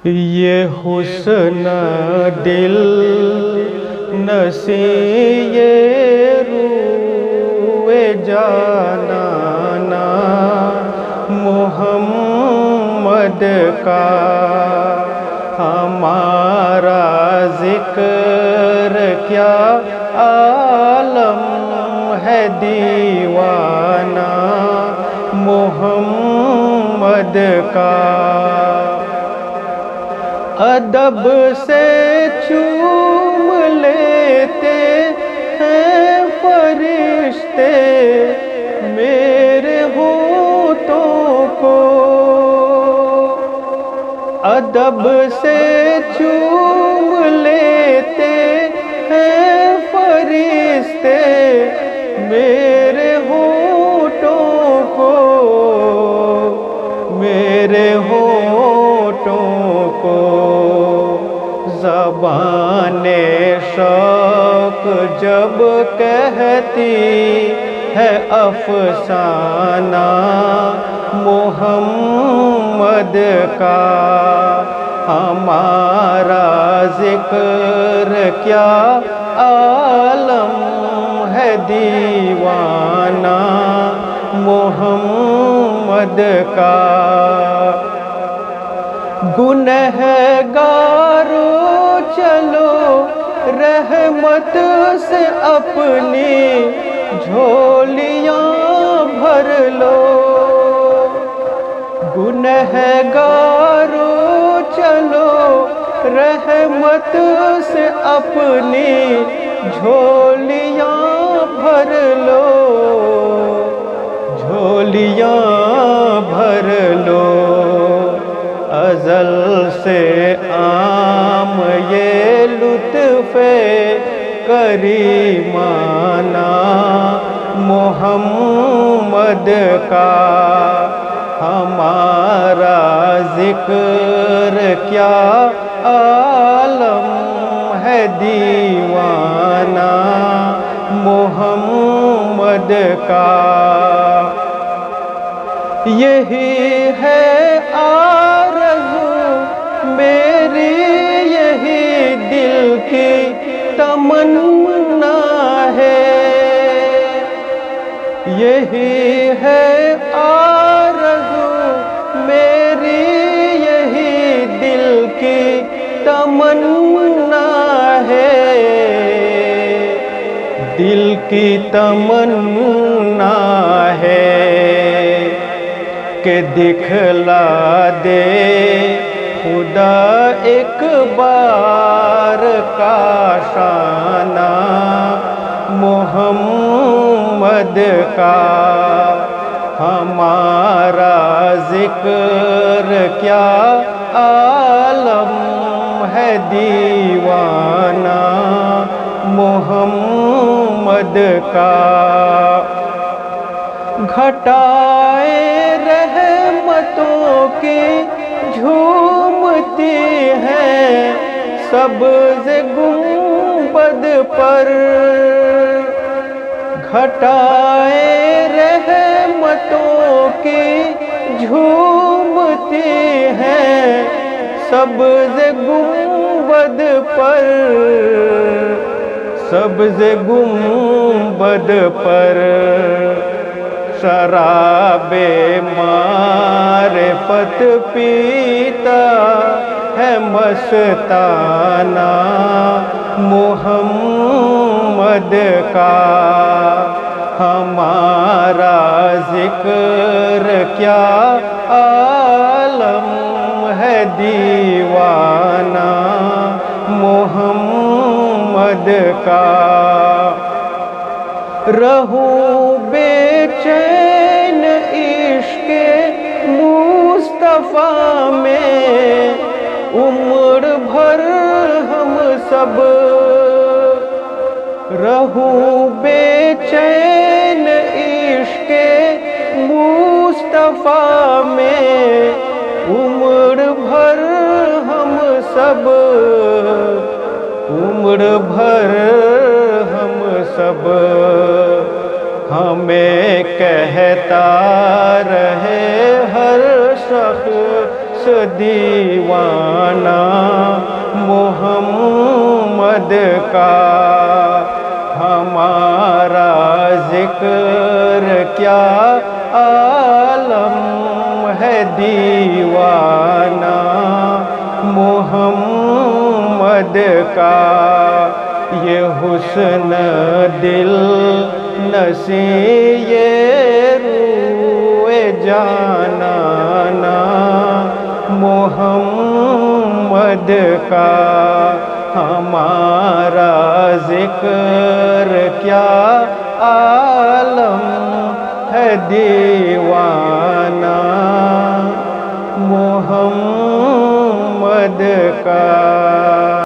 یہ حسن دل نسی یہ روئے جانانا محمد کا ہمارا ذکر کیا عالم ہے دیوانہ محمد کا ادب سے چوم لیتے ہیں فرشتے میرے ہونٹوں کو ادب سے چوم لیتے ہیں فرشتے میرے ہونٹوں کو میرے ہونٹوں کو زبان شوق جب کہتی ہے افسانہ محمد کا ہمارا ذکر کیا عالم ہے دیوانہ محمد کا گنہگارو چلو رحمت سے اپنی جھولیاں بھر لو گنہگارو چلو رحمت سے اپنی جھولیاں بھر لو جھولیاں بھر لو ازل سے عام یہ لطف کریمانہ محمد کا ہمارا ذکر کیا عالم ہے دیوانہ محمد کا یہی ہے آرزو میری یہی دل کی تمنا ہے یہی ہے آرزو میری یہی دل کی تمنا ہے دل کی تمنا ہے کہ دکھلا دے خدا ایک بار کاشانہ محمد کا ہمارا ذکر کیا عالم ہے دیوانہ محمد کا گھٹائے رحمتوں کی جھومتی ہیں سبز گنبد پر گھٹائے رحمتوں کی جھومتی ہیں سبز گنبد پر سبز گنبد پر شراب معرفت پیتا ہے مستانہ محمد کا ہمارا ذکر کیا عالم ہے دیوانہ محمد کا رہوں بے چین عشق مصطفیٰ میں عمر بھر ہم سب رہوں بے چین عشق مصطفیٰ میں عمر بھر ہم سب عمر بھر ہم سب ہمیں کہتا رہے ہر شخص اس دیوانہ محمد کا، ہمارا ذکر کیا عالم ہے دیوانہ محمد کا، یہ حسن دل نسی یہ روئے جانانا محمد کا، ہمارا ذکر کیا عالم ہے